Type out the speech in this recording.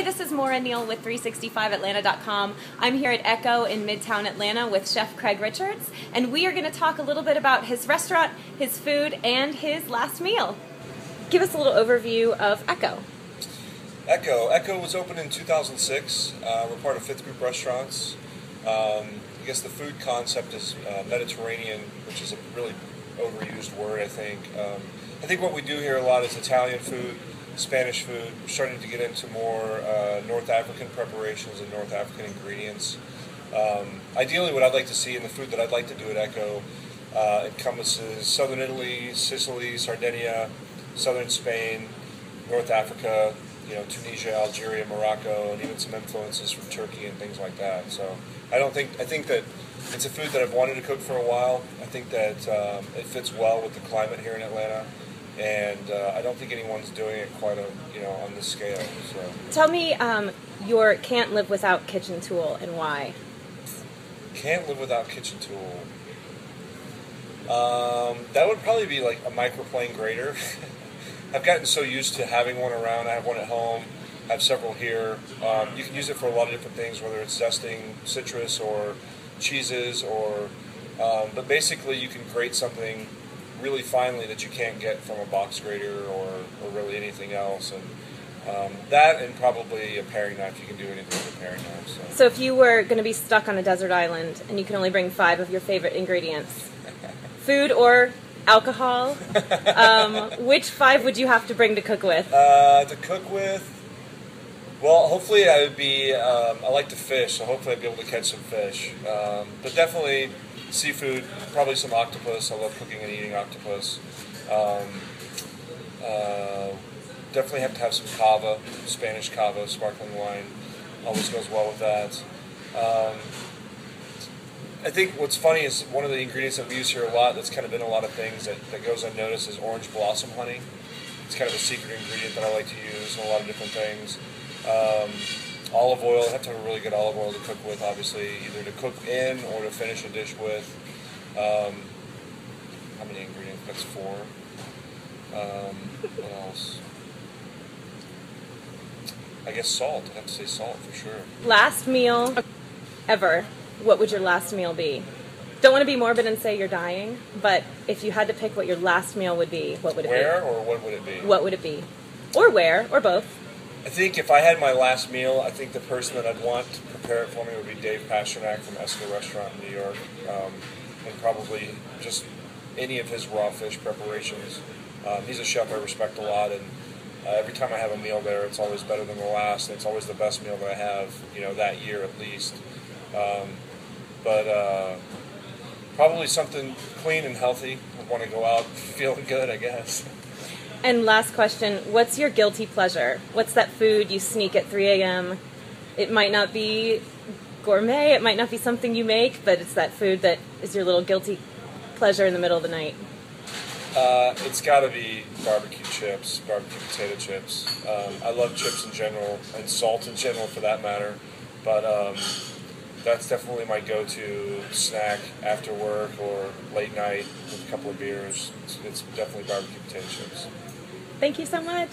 this is Maura Neill with 365Atlanta.com. I'm here at Ecco in Midtown Atlanta with Chef Craig Richards, and we are going to talk a little bit about his restaurant, his food, and his last meal. Give us a little overview of Ecco. Ecco was opened in 2006. We're part of Fifth Group Restaurants. I guess the food concept is Mediterranean, which is a really overused word, I think. I think what we do here a lot is Italian food, Spanish food. We're starting to get into more North African preparations and North African ingredients. Ideally, what I'd like to see in the food that I'd like to do at Ecco encompasses Southern Italy, Sicily, Sardinia, Southern Spain, North Africa, Tunisia, Algeria, Morocco, and even some influences from Turkey and things like that. So I think that it's a food that I've wanted to cook for a while. I think that it fits well with the climate here in Atlanta, and I don't think anyone's doing it quite on this scale. So tell me your can't live without kitchen tool and why. Can't live without kitchen tool. That would probably be like a microplane grater. I've gotten so used to having one around. I have one at home. I have several here. You can use it for a lot of different things, whether it's zesting citrus or cheeses, but basically you can grate something really finely that you can't get from a box grater or really anything else. And that and probably a paring knife. You can do anything with a paring knife. So if you were going to be stuck on a desert island and you can only bring 5 of your favorite ingredients, food or alcohol, which 5 would you have to bring to cook with? Well, hopefully I would be, I like to fish, so hopefully I'd be able to catch some fish. But definitely seafood, probably some octopus. I love cooking and eating octopus. Definitely have to have some cava, Spanish cava, sparkling wine. Always goes well with that. I think what's funny is one of the ingredients that we use here a lot that's kind of been a lot of things that goes unnoticed is orange blossom honey. It's kind of a secret ingredient that I like to use in a lot of different things. Olive oil, I have to have a really good olive oil to cook with, obviously, either to cook in or to finish a dish with. How many ingredients? That's 4. What else? I guess salt. I have to say salt for sure. Last meal ever. What would your last meal be? Don't want to be morbid and say you're dying, but if you had to pick what your last meal would be, what would it be? Where or what would it be? What would it be? Or where, or both. I think if I had my last meal, I think the person that I'd want to prepare it for me would be Dave Pasternak from Ecco Restaurant in New York, and probably just any of his raw fish preparations. He's a chef I respect a lot, and every time I have a meal there, it's always better than the last, and it's always the best meal that I have, that year at least. But probably something clean and healthy. I want to go out feeling good, I guess. And last question, what's your guilty pleasure? What's that food you sneak at 3 a.m.? It might not be gourmet, it might not be something you make, but it's that food that is your little guilty pleasure in the middle of the night. It's got to be barbecue chips, barbecue potato chips. I love chips in general, and salt in general for that matter, but that's definitely my go-to snack after work or late night with a couple of beers. It's definitely barbecue potato chips. Thank you so much.